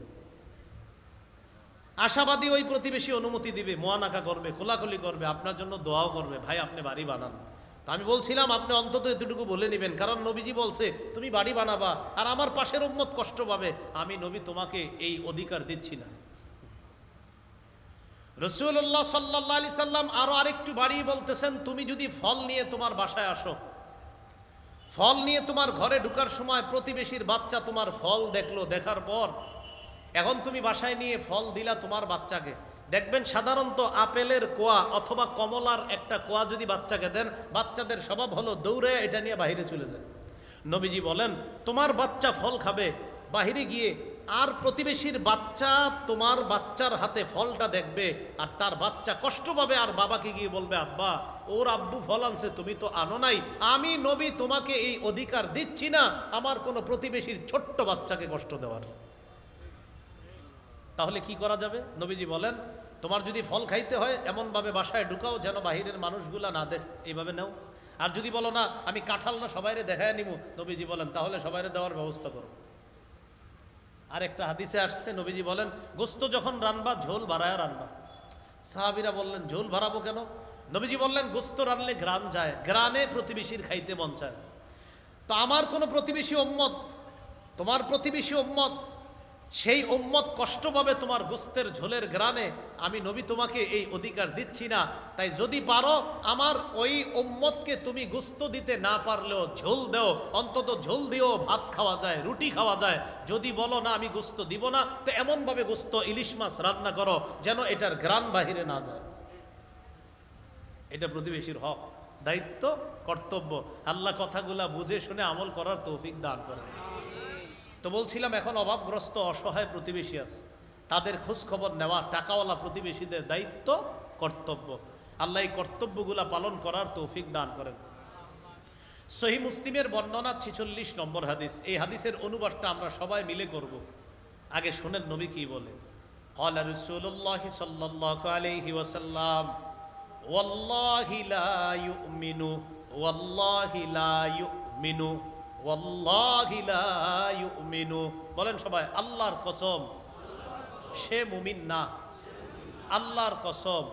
আশাবাদী ওই প্রতিবেশী অনুমতি দিবে, মোয়ানাকা করবে, খোলাখুলি করবে, আপনার জন্য দোয়াও করবে, ভাই আপনি বাড়ি বানান। তা আমি বলছিলাম আপনি অন্তত এতটুকু বলে নেবেন, কারণ নবীজি বলছে তুমি বাড়ি বানাবা আর আমার পাশের উম্মত কষ্ট পাবে, আমি নবী তোমাকে এই অধিকার দিচ্ছি না। রাসূলুল্লাহ সাল্লাল্লাহু আলাইহি সাল্লাম আরো আরেকটু বাড়িয়ে বলতেছেন তুমি যদি ফল নিয়ে তোমার বাসায় আসো, ফল নিয়ে তোমার ঘরে ঢোকার সময় প্রতিবেশীর বাচ্চা তোমার ফল দেখলো, দেখার পর এখন তুমি বাসায় নিয়ে ফল দিলা তোমার বাচ্চাকে, দেখবেন সাধারণত আপেলের কোয়া অথবা কমলার একটা কোয়া যদি বাচ্চাকে দেন, বাচ্চাদের স্বভাব হলো দৌড়ে এটা নিয়ে বাইরে চলে যায়। নবীজি বলেন তোমার বাচ্চা ফল খাবে, বাহিরে গিয়ে আর প্রতিবেশীর বাচ্চা তোমার বাচ্চার হাতে ফলটা দেখবে আর তার বাচ্চা কষ্ট পাবে, আর বাবাকে গিয়ে বলবে আব্বা ওর আব্বু ফল আনছে তুমি তো আনো নাই, আমি নবী তোমাকে এই অধিকার দিচ্ছি না আমার কোনো প্রতিবেশীর ছোট্ট বাচ্চাকে কষ্ট দেওয়ার। তাহলে কি করা যাবে? নবীজি বলেন তোমার যদি ফল খাইতে হয় এমনভাবে বাসায় ঢুকাও যেন বাহিরের মানুষগুলা না দেখ, এইভাবে নাও। আর যদি বলো না আমি কাঁঠাল না সবাইরে দেখায় নিব, নবীজি বলেন তাহলে সবাইরে দেওয়ার ব্যবস্থা করো। আর একটা হাদিসে আসছে নবীজি বলেন গোস্ত যখন রান্না ঝোল বাড়ায় রান্না। সাহাবীরা বললেন ঝোল বাড়াবো কেন? নবীজি বললেন গোস্ত রানলে গ্রান যায়, গ্রানে প্রতিবেশীর খাইতে মন চায়। তো আমার কোনো প্রতিবেশী উম্মত, তোমার প্রতিবেশী উম্মত, সেই উম্মত কষ্ট পাবে তোমার গোস্তের ঝোলের গ্রানে, আমি নবী তোমাকে এই অধিকার দিচ্ছি না। তাই যদি পারো আমার ওই উম্মতকে তুমি গোস্ত দিতে না পারলেও ঝোল দাও, অন্তত ঝোল দিও ভাত খাওয়া যায়, রুটি খাওয়া যায়। যদি বলো না আমি গোস্ত দিব না, তো এমনভাবে গোস্ত ইলিশ মাছ রান্না করো যেন এটার গ্রান বাহিরে না যায়। এটা প্রতিবেশীর হক, দায়িত্ব, কর্তব্য। আল্লাহ কথাগুলা বুঝে শুনে আমল করার তৌফিক দান করেন। তো বলছিলাম এখন অভাবগ্রস্ত অসহায় প্রতিবেশী আছে, তাদের খোঁজ খবর নেওয়া টাকাওয়ালা প্রতিবেশীদের দায়িত্ব, কর্তব্য। আল্লাহ এই কর্তব্যগুলা পালন করার তৌফিক দান করেন। সহিহ মুসলিমের বর্ণনা 46 নম্বর হাদিস, এই হাদিসের অনুবাদটা আমরা সবাই মিলে করব। আগে শুনেন নবী কি বলে। ক্বালা রাসূলুল্লাহ সাল্লাল্লাহু আলাইহি ওয়াসাল্লাম ওয়াল্লাহি লা ইউমিনু ওয়াল্লাহি লা ইউমিনু ওয়াল্লাহি লা ইউমিনু। বলেন সবাই আল্লাহর কসম সে মুমিন না, আল্লাহর কসম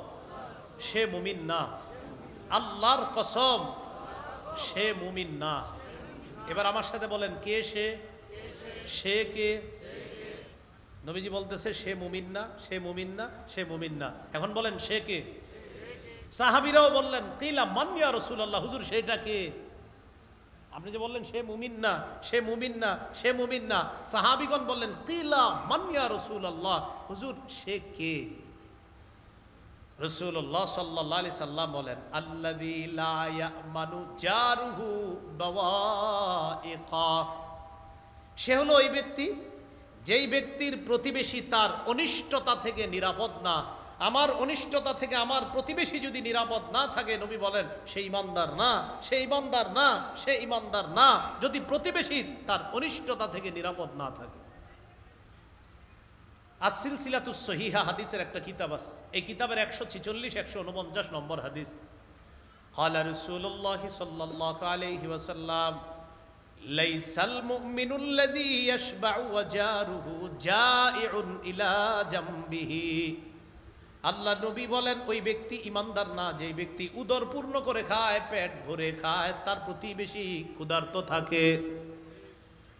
সে মুমিন না, আল্লাহর কসম সে মুমিন না। এবার আমার সাথে বলেন কে সে? সে কে? নবীজি বলতেছে সে মুমিন না, সে মুমিন না, সে মুমিন না। এখন বলেন সে কে? সাহাবীরাও বললেন কিলা মান ইয়া রাসূলুল্লাহ, হুজুর সেটা কে? আপনি যে বললেন সে মুমিন না, সে মুমিন না, সে মুমিন না, সাহাবীগণ বললেন কিলা মান ইয়া রাসূলুল্লাহ, হুজুর সে কে? রাসূলুল্লাহ সাল্লাল্লাহু আলাইহি সাল্লাম বলেন আল্লাযী লা ইয়ামানু জারুহু বাওয়াইকা, সে হলো ওই ব্যক্তি যেই ব্যক্তির প্রতিবেশী তার অনিষ্টতা থেকে নিরাপদ না, আমার অনিষ্টতা থেকে আমার প্রতিবেশী যদি নিরাপদ না থাকে, নবী বলেন সে ঈমানদার না, সে ঈমানদার না, সে ঈমানদার না, যদি প্রতিবেশী তার অনিষ্টতা থেকে নিরাপদ না থাকে। as-সিলসিলাতুস সহিহা হাদিসের একটা কিতাব আছে, এই কিতাবের 146 149 নম্বর হাদিস। ক্বালা রাসূলুল্লাহ সাল্লাল্লাহু আলাইহি ওয়াসাল্লাম লাইসাল মুমিনুল্লাযী ইয়াশবাউ ওয়া জারুহু জাইউন ইলা জামবিহি। আল্লাহ নবী বলেন ওই ব্যক্তি ঈমানদার না যেই ব্যক্তি উদর পূর্ণ করে খায়, পেট ভরে খায়, তার প্রতিবেশী ক্ষুধার্ত থাকে।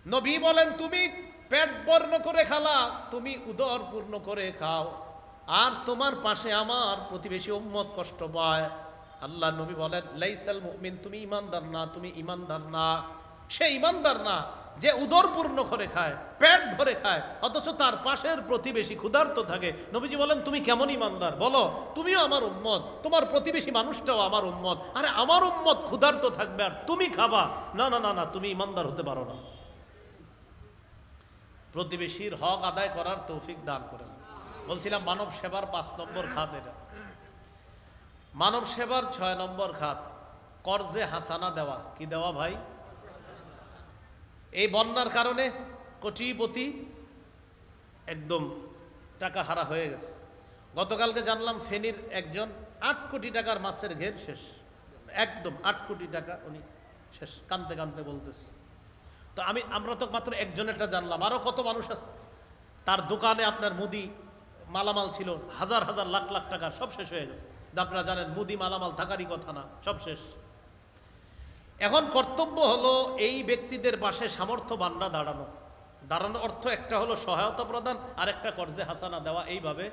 নবী বলেন তুমি পেট পূর্ণ করে খালা, তুমি উদর পূর্ণ করে খাও, আর তোমার পাশে আমার প্রতিবেশী উম্মত কষ্ট পায়। আল্লাহ নবী বলেন লাইসাল মুমিন, তুমি ঈমানদার না, তুমি ঈমানদার না, সে ঈমানদার না যে উদর পূর্ণ করে খায়, পেট ভরে খায়, অথচ তার পাশের প্রতিবেশী ক্ষুধার্ত থাকে। নবীজি বলেন তুমি কেমন ঈমানদার বলো, তুমিও আমার উম্মত, তোমার প্রতিবেশী মানুষটাও আমার উম্মত, আরে আমার উম্মত ক্ষুধার্ত থাকবে আর তুমি খাবা, না না না না, তুমি ঈমানদার হতে পারো না। প্রতিবেশীর হক আদায় করার তৌফিক দান করেন। বলছিলাম মানব সেবার 5 নম্বর খাত এটা। মানব সেবার 6 নম্বর খাত কর্জে হাসানা দেওয়া। কি দেওয়া ভাই? এই বন্যার কারণে কোটিপতি একদম টাকা হারা হয়ে গেছে। গতকালকে জানলাম ফেনীর একজন 8 কোটি টাকার মাছের ঘের শেষ, একদম 8 কোটি টাকা উনি শেষ, কানতে কানতে বলতেছে। তো আমরা তো মাত্র একজনেরটা জানলাম, আরো কত মানুষ আছে তার দোকানে আপনার মুদি মালামাল ছিল হাজার হাজার লাখ লাখ টাকার, সব শেষ হয়ে গেছে। আপনারা জানেন মুদি মালামাল থাকারই কথা না, সব শেষ। এখন কর্তব্য হলো এই ব্যক্তিদের পাশে সামর্থ্যবানরা দাঁড়ানো অর্থ একটা হলো সহায়তা প্রদান, আর একটা কর্জে হাসানা দেওয়া। এইভাবে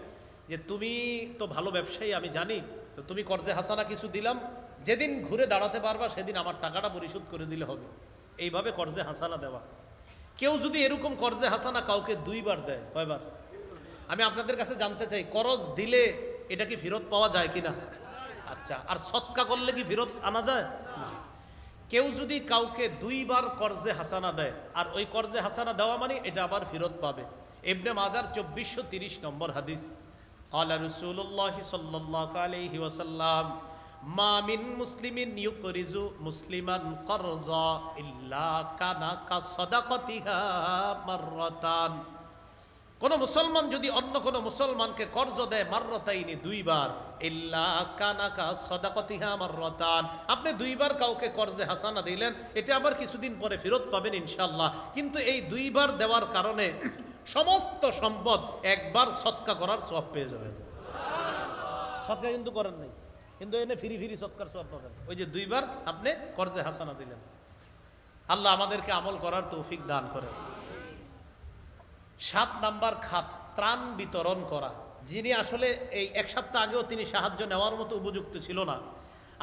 যে তুমি তো ভালো ব্যবসায়ী আমি জানি, তো তুমি কর্জে হাসানা কিছু দিলাম, যেদিন ঘুরে দাঁড়াতে পারবা সেদিন আমার টাকাটা পরিশোধ করে দিলে হবে, এইভাবে কর্জে হাসানা দেওয়া। কেউ যদি এরকম কর্জে হাসানা কাউকে 2 বার দেয়, কয়বার? আমি আপনাদের কাছে জানতে চাই, করজ দিলে এটা কি ফেরত পাওয়া যায় কিনা? আচ্ছা, আর সৎকা করলে কি ফেরত আনা যায় না? কেউ যদি কাউকে 2 বার কর্জে হাসানা দেয়, আর ওই কর্জে হাসানা দেওয়া মানে এটা আবার ফেরত পাবে। ইবনে মাজার 2430 নম্বর হাদিস। ক্বালা রাসূলুল্লাহ সাল্লাল্লাহু আলাইহি ওয়াসাল্লাম মা মিন মুসলিমিন ইউকরিজু মুসলিমান করজা ইল্লা কানা কা সাদাকাতিহা মাররাতান। কোন মুসলমান যদি অন্য কোন মুসলমানকে কর্জ দেয় মাররাতাইনি 2 বার, ইল্লা কানা কা সাদাকাতিহা মাররাতান, আপনি 2 বার কাউকে কর্জে হাসানা দিলেন, এটা আবার কিছুদিন পরে ফেরত পাবেন ইনশাআল্লাহ। কিন্তু এই 2 বার দেওয়ার কারণে সমস্ত সম্পদ একবার সদকা করার সওয়াব পেয়ে যাবেন। সদকা কিন্তু করেন নাই, কিন্তু এনে ফিরি ফিরি সৎকার সওয়াব পাবেন, ওই যে 2 বার আপনি কর্জে হাসানা দিলেন। আল্লাহ আমাদেরকে আমল করার তৌফিক দান করেন। 7 নাম্বার খাত ত্রাণ বিতরণ করা। যিনি আসলে এই 1 সপ্তাহ আগেও তিনি সাহায্য নেওয়ার মতো উপযুক্ত ছিল না,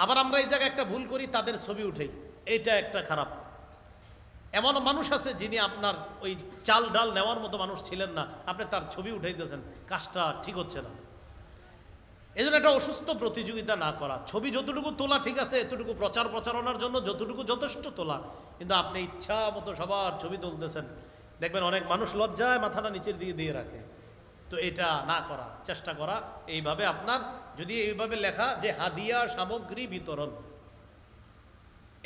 আবার আমরা এই জায়গায় একটা ভুল করি, তাদের ছবি উঠেই, এইটা একটা খারাপ। এমন মানুষ আছে যিনি আপনার ওই চাল ডাল নেওয়ার মতো মানুষ ছিলেন না, আপনি তার ছবি উঠাইতেছেন, কাজটা ঠিক হচ্ছে না। এই জন্য একটা অসুস্থ প্রতিযোগিতা না করা। ছবি যতটুকু তোলা ঠিক আছে, এতটুকু প্রচারণার জন্য যতটুকু যথেষ্ট তোলা, কিন্তু আপনি ইচ্ছা মতো সবার ছবি তুলতেছেন, দেখবেন অনেক মানুষ লজ্জায় মাথাটা নিচের দিকে দিয়ে রাখে। তো এটা না করা, চেষ্টা করা এইভাবে। আপনার যদি এইভাবে লেখা যে হাদিয়া সামগ্রী বিতরণ,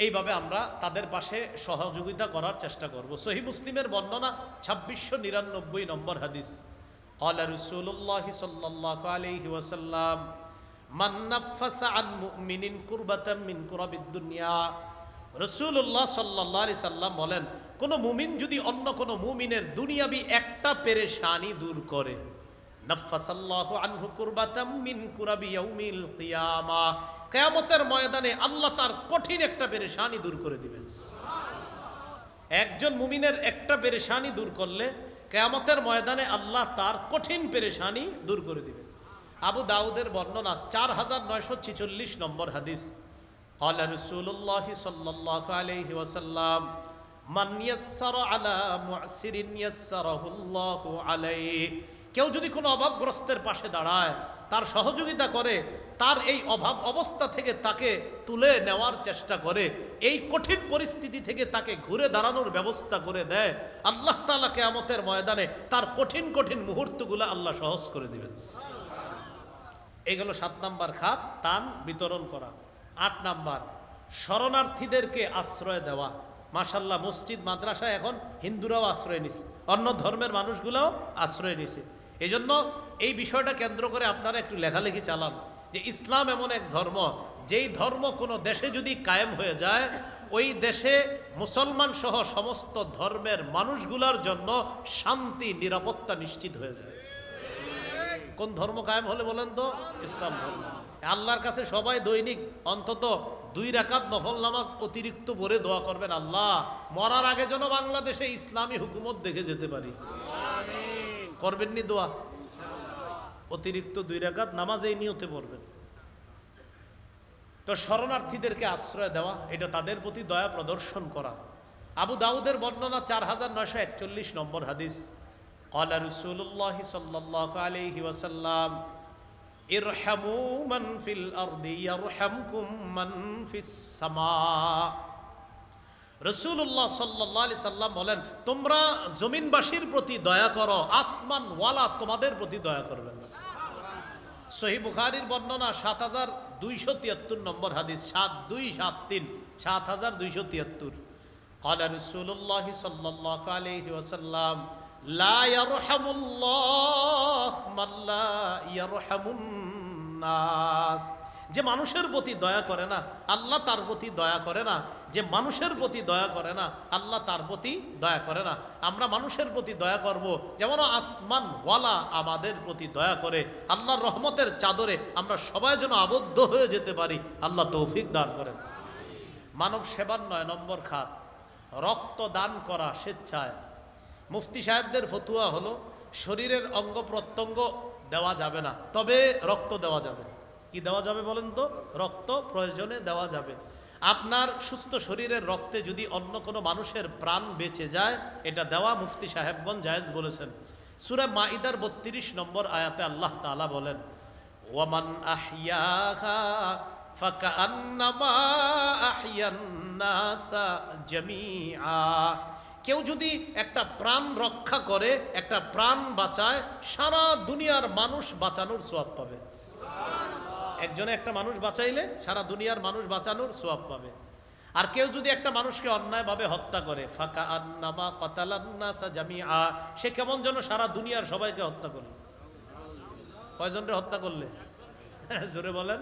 এইভাবে আমরা তাদের পাশে সহযোগিতা করার চেষ্টা করব। সহিহ মুসলিমের বর্ণনা 2699 নম্বর হাদিস। ক্বালা রাসূলুল্লাহ সাল্লাল্লাহু আলাইহি ওয়াসাল্লাম মান নাফাসা আন মুমিনিন কুরবাতাম মিন কুরাবিদ দুনিয়া। রাসূলুল্লাহ সাল্লাল্লাহু আলাইহি সাল্লাম বলেন, কোন মুমিন যদি অন্য কোন মুমিনের দুনিয়াবি একটা পেরেশানি দূর করে, নাফাসাল্লাহু আনহু কুরবাতাম মিন কুরাবি ইয়াউমিল কিয়ামাহ, কিয়ামতের ময়দানে আল্লাহ তার কঠিন একটা পেরেশানি দূর করে দিবেন। একজন মুমিনের একটা পেরেশানি দূর করলে কিয়ামতের ময়দানে আল্লাহ তার কঠিন পেরেশানি দূর করে দিবেন। আবু দাউদের বর্ণনা 4946 নম্বর হাদিস। ক্বালা রাসূলুল্লাহ সাল্লাল্লাহু আলাইহি ওয়াসাল্লাম মান ইয়াসসারা আলা মু'সিরিন ইয়াসসারাহুল্লাহু আলাইহি। কেউ যদি কোনো অভাবগ্রস্তের পাশে দাঁড়ায়, তার সহযোগিতা করে, তার এই অভাব অবস্থা থেকে তাকে তুলে নেওয়ার চেষ্টা করে, এই কঠিন পরিস্থিতি থেকে তাকে ঘুরে দাঁড়ানোর ব্যবস্থা করে দেয়, আল্লাহ তাআলা কিয়ামতের ময়দানে তার কঠিন কঠিন মুহূর্তগুলো আল্লাহ সহজ করে দিবেন। এগুলো 7 নাম্বার খাত, দান বিতরণ করা। 8 নাম্বার শরণার্থীদেরকে আশ্রয় দেওয়া। মাশাআল্লাহ, মসজিদ মাদ্রাসায় এখন হিন্দুরাও আশ্রয় নিছে, অন্য ধর্মের মানুষগুলোও আশ্রয় নিছে। এই জন্য এই বিষয়টা কেন্দ্র করে আপনারা একটু লেখালেখি চালান যে ইসলাম এমন এক ধর্ম, যেই ধর্ম কোনো দেশে যদি কায়েম হয়ে যায়, ওই দেশে মুসলমান সহ সমস্ত ধর্মের মানুষগুলোর জন্য শান্তি নিরাপত্তা নিশ্চিত হয়ে যায়। কোন ধর্ম কায়েম হলে বলেন তো? ইসলাম ধর্ম। আল্লাহর কাছে সবাই দৈনিক অন্তত 2 রাকাত নফল নামাজ অতিরিক্ত পড়ে দোয়া করবেন, আল্লাহ মরার আগে যেন বাংলাদেশে ইসলামী হুকুমত দেখে যেতে পারি। করবেন নি দোয়া? অতিরিক্ত 2 রাকাত নামাজ এই নিয়তে পড়বেন। তো শরণার্থীদেরকে আশ্রয় দেওয়া, এটা তাদের প্রতি দয়া প্রদর্শন করা। আবু দাউদের বর্ণনা 4941 নম্বর হাদিস। قال رسول الله صلى الله عليه وسلم ارحموا من في الأرض يرحمكم من في السماء। রাসূলুল্লাহ সাল্লাল্লাহু আলাইহি সাল্লাম বলেন, তোমরা জমিনবাসীর প্রতি দয়া করো, আসমান ওয়ালা তোমাদের প্রতি দয়া করবেন। সহিহ বুখারীর বর্ণনা 7273 নম্বর হাদিস, 7273 7273। قال رسول الله صلى الله عليه وسلم لا يرحم الله من لا يرحم الناس। যে মানুষের প্রতি দয়া করে না, আল্লাহ তার প্রতি দয়া করে না। যে মানুষের প্রতি দয়া করে না, আল্লাহ তার প্রতি দয়া করে না। আমরা মানুষের প্রতি দয়া করব, যেমন আসমান ওয়ালা আমাদের প্রতি দয়া করে। আল্লাহর রহমতের চাদরে আমরা সবাই যেন আবদ্ধ হয়ে যেতে পারি, আল্লাহ তৌফিক দান করেন। মানব সেবার 9 নম্বর খাত, রক্ত দান করা স্বেচ্ছায়। মুফতি সাহেবদের ফতুয়া হলো, শরীরের অঙ্গ প্রত্যঙ্গ দেওয়া যাবে না, তবে রক্ত দেওয়া যাবে। কি দেওয়া যাবে বলেন তো? রক্ত প্রয়োজনে দেওয়া যাবে। আপনার সুস্থ শরীরের রক্তে যদি অন্য কোনো মানুষের প্রাণ বেঁচে যায়, এটা দেওয়া মুফতি সাহেবগণ জায়েজ বলেছেন। সূরা মাইদার 32 নম্বর আয়াতে আল্লাহ তাআলা বলেন, ওয়ামান আহইয়াহা ফাকান্নামা আহইয়ান নাসা জামিআ। কেউ যদি একটা প্রাণ রক্ষা করে, একটা প্রাণ বাঁচায়, সারা দুনিয়ার মানুষ বাঁচানোর সওয়াব পাবে। একজনে একটা মানুষ বাঁচাইলে সারা দুনিয়ার মানুষ বাঁচানোর সওয়াব পাবে। আর কেউ যদি একটা মানুষকে অন্যায়ভাবে হত্যা করে, ফাকা আন্নামা কাতালান নাসা জামিআ, সে কেমন যেন সারা দুনিয়ার সবাইকে হত্যা করল। কয়জনকে হত্যা করলে? জোরে বলেন।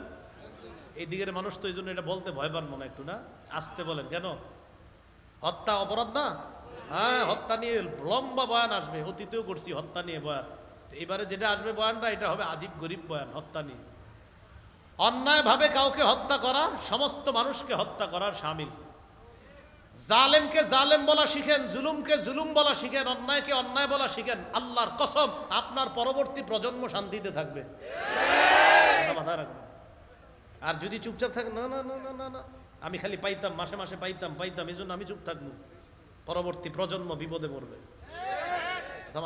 এই দিকের মানুষ তো এই জন্য এটা বলতে ভয় পান মনে একটু, না? আসতে বলেন। কেন? হত্যা অপরাধ না? হ্যাঁ, হত্যা নিয়ে লম্বা বয়ান আসবে, অতীতেও করছি হত্যা নিয়ে বয়ান। এবারে যেটা আসবে বয়ানটা, এটা হবে আজীব গরিব বয়ান, হত্যা নিয়ে। অন্যায়ভাবে কাউকে হত্যা করা সমস্ত মানুষকে হত্যা করার শামিল। জালেমকে জালেম বলা শিখেন, জুলুমকে জুলুম বলা শিখেন, অন্যায়কে অন্যায় বলা শিখেন। আল্লাহর কসম, আপনার পরবর্তী প্রজন্ম শান্তিতে থাকবে। মাথায় রাখবেন। আর যদি চুপচাপ থাকে, না না না না না না, আমি খালি পাইতাম, মাসে মাসে পাইতাম পাইতাম, এই জন্য আমি চুপ থাকবো, পরবর্তী প্রজন্ম বিপদে পড়বে।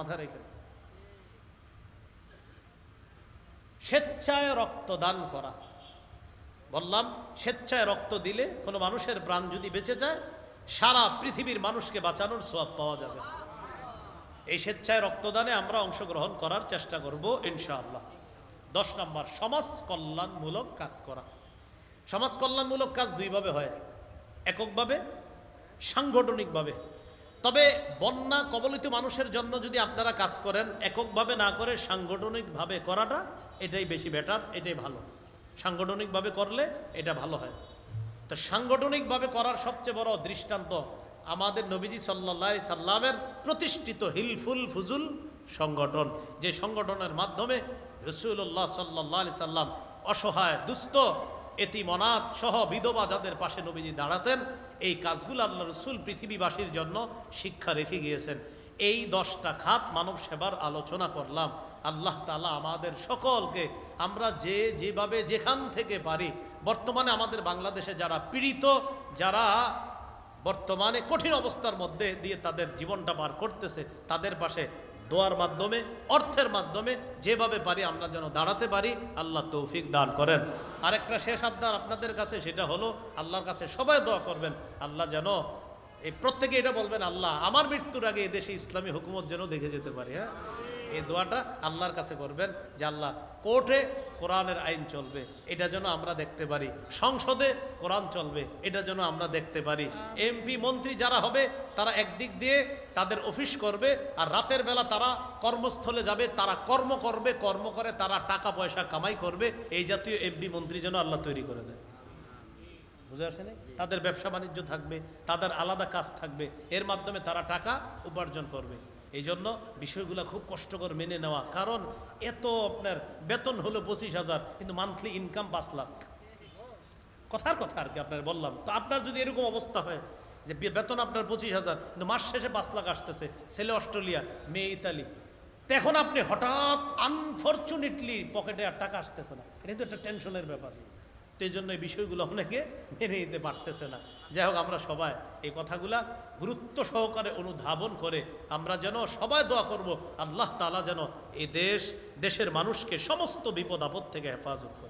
মাথায় রেখে স্বেচ্ছায় রক্তদান করা। বললাম, স্বেচ্ছায় রক্ত দিলে কোনো মানুষের প্রাণ যদি বেঁচে যায়, সারা পৃথিবীর মানুষকে বাঁচানোর সওয়াব পাওয়া যাবে। এই স্বেচ্ছায় রক্তদানে আমরা অংশগ্রহণ করার চেষ্টা করব ইনশাআল্লাহ। 10 নম্বর, সমাজ কল্যাণমূলক কাজ করা। সমাজ কল্যাণমূলক কাজ 2 ভাবে হয়, এককভাবে, সাংগঠনিকভাবে। তবে বন্যা কবলিত মানুষের জন্য যদি আপনারা কাজ করেন, এককভাবে না করে সাংগঠনিকভাবে করাটা, এটাই বেশি বেটার, এটাই ভালো। সাংগঠনিকভাবে করলে এটা ভালো হয়। তো সাংগঠনিকভাবে করার সবচেয়ে বড় দৃষ্টান্ত আমাদের নবীজি সাল্লাল্লাহু আলাইহি সাল্লামের প্রতিষ্ঠিত হিলফুল ফুজুল সংগঠন, যে সংগঠনের মাধ্যমে রাসূলুল্লাহ সাল্লাল্লাহু আলাইহি সাল্লাম অসহায়, দুস্থ, এতিম, অনাথ সহ বিধবা যাদের পাশে নবীজি দাঁড়াতেন, এই কাজগুলো আল্লাহ রসুল পৃথিবীবাসীর জন্য শিক্ষা রেখে গিয়েছেন। এই 10টা খাত মানব সেবার আলোচনা করলাম। আল্লাহ তাআলা আমাদের সকলকে, আমরা যেভাবে যেখান থেকে পারি, বর্তমানে আমাদের বাংলাদেশে যারা পীড়িত, যারা বর্তমানে কঠিন অবস্থার মধ্যে দিয়ে তাদের জীবনটা পার করতেছে, তাদের পাশে দোয়ার মাধ্যমে, অর্থের মাধ্যমে যেভাবে পারি আমরা যেন দাঁড়াতে পারি, আল্লাহ তৌফিক দান করেন। আরেকটা শেষ আবদার আপনাদের কাছে, সেটা হলো আল্লাহর কাছে সবাই দোয়া করবেন, আল্লাহ যেন এই প্রত্যেকে এটা বলবেন, আল্লাহ আমার মৃত্যুর আগে এদেশে ইসলামী হুকুমত যেন দেখে যেতে পারি। হ্যাঁ, এই দোয়াটা আল্লাহর কাছে করবেন যে আল্লাহ কোর্টে কোরআনের আইন চলবে, এটা যেন আমরা দেখতে পারি, সংসদে কোরআন চলবে, এটা যেন আমরা দেখতে পারি। এমপি মন্ত্রী যারা হবে তারা একদিক দিয়ে তাদের অফিস করবে, আর রাতের বেলা তারা কর্মস্থলে যাবে, তারা কর্ম করবে, কর্ম করে তারা টাকা পয়সা কামাই করবে। এই জাতীয় এমপি মন্ত্রী যেন আল্লাহ তৈরি করে দেয়। বুঝে আসেনি? তাদের ব্যবসা বাণিজ্য থাকবে, তাদের আলাদা কাজ থাকবে, এর মাধ্যমে তারা টাকা উপার্জন করবে। এই জন্য বিষয়গুলো খুব কষ্ট করে মেনে নেওয়া, কারণ এত আপনার বেতন হলো 25,000 কিন্তু মান্থলি ইনকাম 5 লাখ। কথার কথা আর কি আপনার বললাম। তো আপনার যদি এরকম অবস্থা হয় যে বেতন আপনার 25,000 কিন্তু মাস শেষে 5 লাখ আসতেছে, ছেলে অস্ট্রেলিয়া, মেয়ে ইতালি, তো এখন আপনি হঠাৎ আনফরচুনেটলি পকেটে আর টাকা আসতেছে না, এটা কিন্তু একটা টেনশনের ব্যাপার। তো এই জন্য এই বিষয়গুলো অনেকে মেনে নিতে পারতেছে না। যাই হোক, আমরা সবাই এই কথাগুলা গুরুত্ব সহকারে অনুধাবন করে আমরা যেন সবাই দোয়া করব, আল্লাহ তাআলা যেন এই দেশের মানুষকে সমস্ত বিপদ আপদ থেকে হেফাজত করে।